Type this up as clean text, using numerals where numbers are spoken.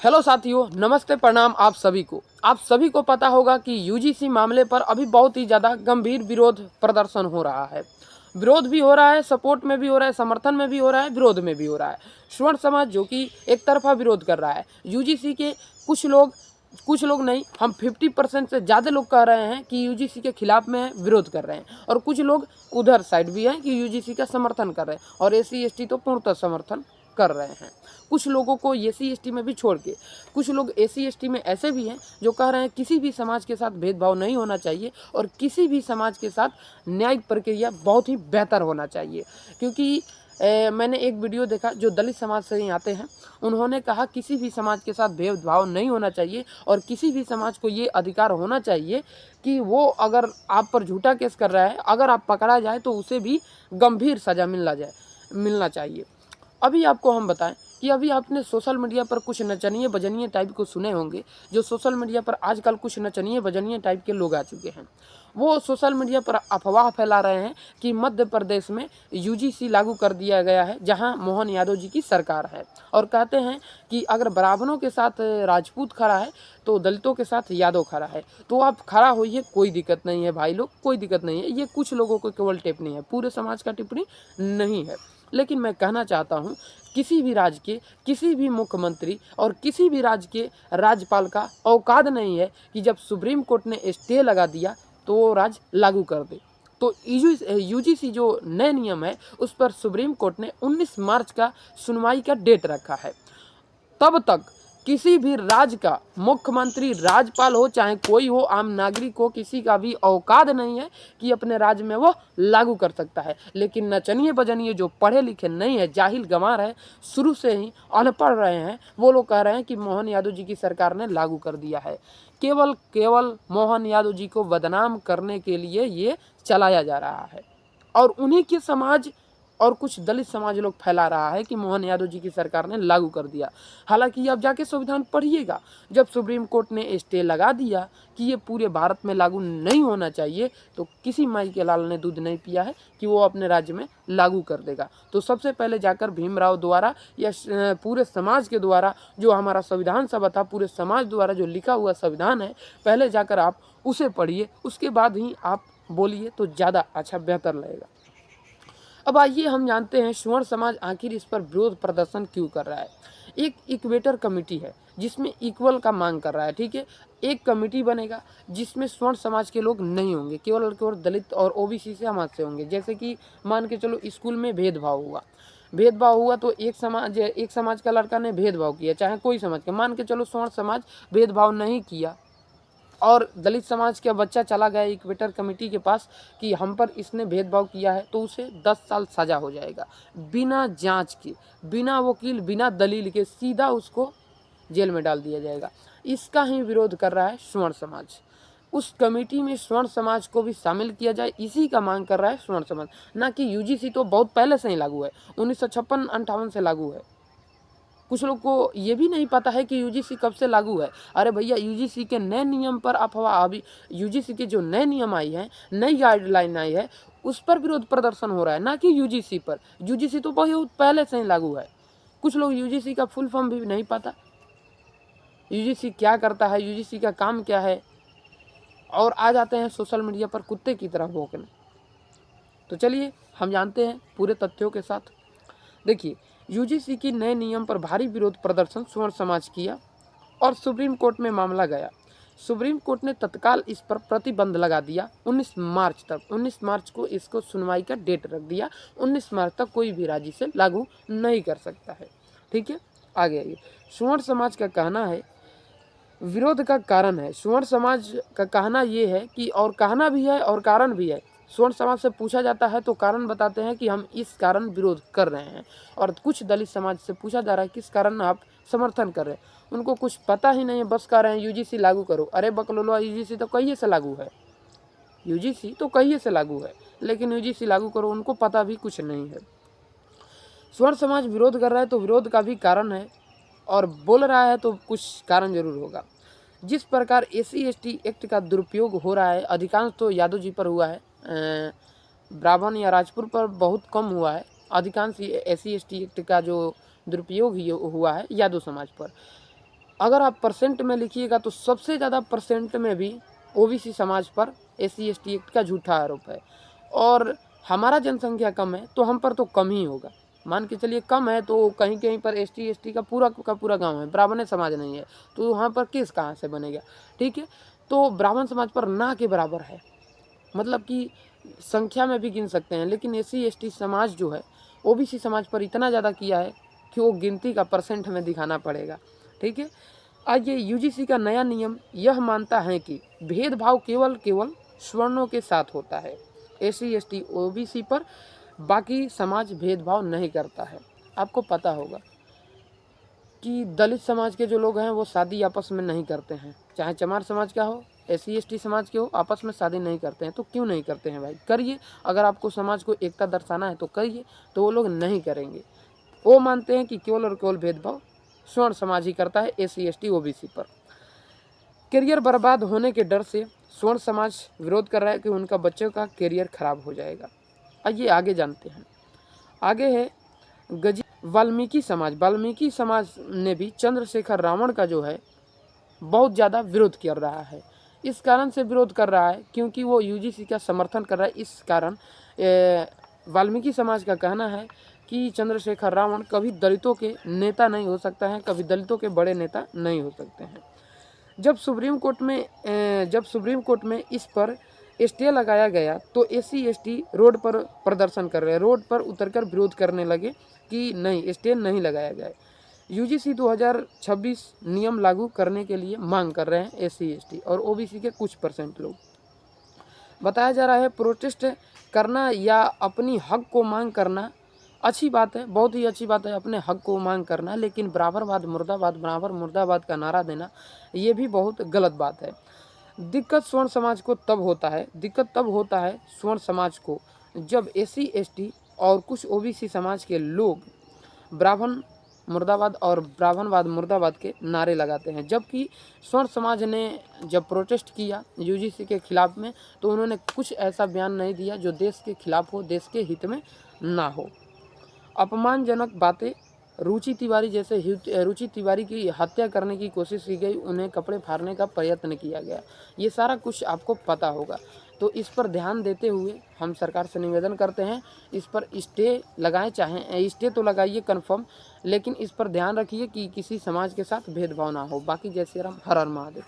Hello साथियों, नमस्ते, प्रणाम आप सभी को। आप सभी को पता होगा कि यूजीसी मामले पर अभी बहुत ही ज़्यादा गंभीर विरोध प्रदर्शन हो रहा है। विरोध भी हो रहा है, सपोर्ट में भी हो रहा है, समर्थन में भी हो रहा है, विरोध में भी हो रहा है। स्वर्ण समाज जो कि एक तरफा विरोध कर रहा है। यूजीसी के कुछ लोग नहीं, हम 50% से ज़्यादा लोग कह रहे हैं कि यूजीसी के खिलाफ में विरोध कर रहे हैं, और कुछ लोग उधर साइड भी हैं कि यूजीसी का समर्थन कर रहे हैं, और एससी एसटी तो पूर्णतः समर्थन कर रहे हैं। कुछ लोगों को एससी एसटी में भी छोड़ के कुछ लोग एससी एसटी में ऐसे भी हैं जो कह रहे हैं किसी भी समाज के साथ भेदभाव नहीं होना चाहिए, और किसी भी समाज के साथ न्यायिक प्रक्रिया बहुत ही बेहतर होना चाहिए। क्योंकि मैंने एक वीडियो देखा जो दलित समाज से ही आते हैं, उन्होंने कहा किसी भी समाज के साथ भेदभाव नहीं होना चाहिए, और किसी भी समाज को ये अधिकार होना चाहिए कि वो अगर आप पर झूठा केस कर रहा है, अगर आप पकड़ा जाए तो उसे भी गंभीर सज़ा मिलना चाहिए। अभी आपको हम बताएं कि अभी आपने सोशल मीडिया पर कुछ नचनिए बजनिए टाइप को सुने होंगे। जो सोशल मीडिया पर आजकल कुछ नचनिए बजनिए टाइप के लोग आ चुके हैं, वो सोशल मीडिया पर अफवाह फैला रहे हैं कि मध्य प्रदेश में यूजीसी लागू कर दिया गया है, जहां मोहन यादव जी की सरकार है, और कहते हैं कि अगर ब्राह्मणों के साथ राजपूत खड़ा है तो दलितों के साथ यादव खड़ा है, तो आप खड़ा होइए, कोई दिक्कत नहीं है भाई लोग, कोई दिक्कत नहीं है। ये कुछ लोगों को केवल टिप्पणी है, पूरे समाज का टिप्पणी नहीं है। लेकिन मैं कहना चाहता हूँ, किसी भी राज्य के किसी भी मुख्यमंत्री और किसी भी राज्य के राज्यपाल का औकात नहीं है कि जब सुप्रीम कोर्ट ने स्टे लगा दिया तो वो राज्य लागू कर दे। तो यूजीसी जो नए नियम है उस पर सुप्रीम कोर्ट ने 19 मार्च का सुनवाई का डेट रखा है। तब तक किसी भी राज्य का मुख्यमंत्री, राज्यपाल हो चाहे कोई हो, आम नागरिक हो, किसी का भी औकात नहीं है कि अपने राज्य में वो लागू कर सकता है। लेकिन नचनिए बजनिए जो पढ़े लिखे नहीं है, जाहिल गंवार है, शुरू से ही अनपढ़ रहे हैं, वो लोग कह रहे हैं कि मोहन यादव जी की सरकार ने लागू कर दिया है। केवल मोहन यादव जी को बदनाम करने के लिए ये चलाया जा रहा है, और उन्हीं के समाज और कुछ दलित समाज लोग फैला रहा है कि मोहन यादव जी की सरकार ने लागू कर दिया। हालांकि अब जाके संविधान पढ़िएगा, जब सुप्रीम कोर्ट ने स्टे लगा दिया कि ये पूरे भारत में लागू नहीं होना चाहिए, तो किसी माई के लाल ने दूध नहीं पिया है कि वो अपने राज्य में लागू कर देगा। तो सबसे पहले जाकर भीमराव द्वारा या पूरे समाज के द्वारा जो हमारा संविधान सभा था, पूरे समाज द्वारा जो लिखा हुआ संविधान है, पहले जाकर आप उसे पढ़िए, उसके बाद ही आप बोलिए तो ज़्यादा अच्छा बेहतर लगेगा। अब आइए हम जानते हैं स्वर्ण समाज आखिर इस पर विरोध प्रदर्शन क्यों कर रहा है। एक इक्वेटर कमेटी है जिसमें इक्वल का मांग कर रहा है, ठीक है। एक कमेटी बनेगा जिसमें स्वर्ण समाज के लोग नहीं होंगे, केवल और केवल दलित और ओबीसी से समाज से होंगे। जैसे कि मान के चलो स्कूल में भेदभाव हुआ तो एक समाज का लड़का ने भेदभाव किया, चाहे कोई समाज का, मान के चलो स्वर्ण समाज भेदभाव नहीं किया, और दलित समाज का बच्चा चला गया इक्वेटर कमेटी के पास कि हम पर इसने भेदभाव किया है, तो उसे 10 साल सजा हो जाएगा, बिना जांच के, बिना वकील, बिना दलील के सीधा उसको जेल में डाल दिया जाएगा। इसका ही विरोध कर रहा है स्वर्ण समाज। उस कमेटी में स्वर्ण समाज को भी शामिल किया जाए, इसी का मांग कर रहा है स्वर्ण समाज। ना कि यूजीसी तो बहुत पहले से ही लागू है, 1956-58 से लागू है। कुछ लोग को ये भी नहीं पता है कि यूजीसी कब से लागू है। अरे भैया, यूजीसी के नए नियम पर अफवाह, अभी यूजीसी के जो नए नियम आई है, नई गाइडलाइन आई है, उस पर विरोध प्रदर्शन हो रहा है, ना कि यूजीसी पर। यूजीसी तो बहुत पहले से ही लागू है। कुछ लोग यूजीसी का फुल फॉर्म भी नहीं पता, यूजीसी क्या करता है, यूजीसी का काम क्या है, और आ जाते हैं सोशल मीडिया पर कुत्ते की तरह भौंकने। तो चलिए हम जानते हैं पूरे तथ्यों के साथ। देखिए, यूजीसी की नए नियम पर भारी विरोध प्रदर्शन स्वर्ण समाज किया और सुप्रीम कोर्ट में मामला गया। सुप्रीम कोर्ट ने तत्काल इस पर प्रतिबंध लगा दिया 19 मार्च तक। 19 मार्च को इसको सुनवाई का डेट रख दिया। 19 मार्च तक कोई भी राज्य से लागू नहीं कर सकता है, ठीक है। आगे आइए, स्वर्ण समाज का कहना है, विरोध का कारण है, स्वर्ण समाज का कहना ये है कि, और कहना भी है और कारण भी है। स्वर्ण समाज से पूछा जाता है तो कारण बताते हैं कि हम इस कारण विरोध कर रहे हैं, और कुछ दलित समाज से पूछा जा रहा है किस कारण आप समर्थन कर रहे हैं। उनको कुछ पता ही नहीं है, बस कह रहे हैं यूजीसी लागू करो। अरे बकलोलो, यूजीसी तो कहिए से लागू है, यूजीसी तो कहिए से लागू है, लेकिन यूजीसी लागू करो, उनको पता भी कुछ नहीं है। स्वर्ण समाज विरोध कर रहा है तो विरोध का भी कारण है, और बोल रहा है तो कुछ कारण जरूर होगा। जिस प्रकार एससी एसटी एक्ट का दुरुपयोग हो रहा है, अधिकांश तो यादव जी पर हुआ है, ब्राह्मण या राजपूत पर बहुत कम हुआ है। अधिकांश एससी एसटी एक्ट का जो दुरुपयोग हुआ है यादव समाज पर। अगर आप परसेंट में लिखिएगा तो सबसे ज़्यादा परसेंट में भी ओबीसी समाज पर SC/ST एक्ट का झूठा आरोप है। और हमारा जनसंख्या कम है तो हम पर तो कम ही होगा। मान के चलिए कम है तो कहीं कहीं पर ST/ST का पूरा गांव है, ब्राह्मण समाज नहीं है, तो वहाँ पर केस कहाँ से बनेगा। ठीक है, तो ब्राह्मण समाज पर ना के बराबर है, मतलब कि संख्या में भी गिन सकते हैं, लेकिन SC/ST समाज जो है ओबीसी समाज पर इतना ज़्यादा किया है कि वो गिनती का परसेंट हमें दिखाना पड़ेगा। ठीक है, आज ये UGC का नया नियम यह मानता है कि भेदभाव केवल सवर्णों के साथ होता है। SC/ST OBC पर बाकी समाज भेदभाव नहीं करता है। आपको पता होगा कि दलित समाज के जो लोग हैं वो शादी आपस में नहीं करते हैं, चाहे चमार समाज का हो, SC/ST समाज के हो, आपस में शादी नहीं करते हैं। तो क्यों नहीं करते हैं भाई? करिए, अगर आपको समाज को एकता दर्शाना है तो करिए। तो वो लोग नहीं करेंगे, वो मानते हैं कि केवल और केवल भेदभाव स्वर्ण समाज ही करता है SC/ST OBC पर। करियर बर्बाद होने के डर से स्वर्ण समाज विरोध कर रहा है कि उनका बच्चों का करियर खराब हो जाएगा। आइए आगे जानते हैं। आगे है वाल्मीकि समाज ने भी चंद्रशेखर रावण का जो है बहुत ज़्यादा विरोध कर रहा है। इस कारण से विरोध कर रहा है क्योंकि वो UGC का समर्थन कर रहा है। इस कारण वाल्मीकि समाज का कहना है कि चंद्रशेखर रावण कभी दलितों के नेता नहीं हो सकता है, कभी दलितों के बड़े नेता नहीं हो सकते हैं। जब सुप्रीम कोर्ट में इस पर स्टे लगाया गया तो SC/ST रोड पर प्रदर्शन कर रहे, रोड पर उतरकर विरोध करने लगे कि नहीं, स्टे नहीं लगाया जाए। UGC 2026 नियम लागू करने के लिए मांग कर रहे हैं SC/ST और OBC के कुछ परसेंट लोग। बताया जा रहा है प्रोटेस्ट करना या अपनी हक को मांग करना अच्छी बात है, बहुत ही अच्छी बात है अपने हक को मांग करना, लेकिन बराबर मुर्दाबाद का नारा देना ये भी बहुत गलत बात है। दिक्कत तब होता है स्वर्ण समाज को जब SC/ST और कुछ OBC समाज के लोग ब्राह्मण मुर्दाबाद के नारे लगाते हैं। जबकि स्वर्ण समाज ने जब प्रोटेस्ट किया UGC के खिलाफ में तो उन्होंने कुछ ऐसा बयान नहीं दिया जो देश के खिलाफ हो, देश के हित में ना हो। अपमानजनक बातें, रुचि तिवारी की हत्या करने की कोशिश की गई, उन्हें कपड़े फाड़ने का प्रयत्न किया गया, ये सारा कुछ आपको पता होगा। तो इस पर ध्यान देते हुए हम सरकार से निवेदन करते हैं इस पर स्टे लगाएं, चाहे स्टे तो लगाइए कन्फर्म, लेकिन इस पर ध्यान रखिए कि किसी समाज के साथ भेदभाव ना हो। बाकी जय श्री राम, हर हर महादेव।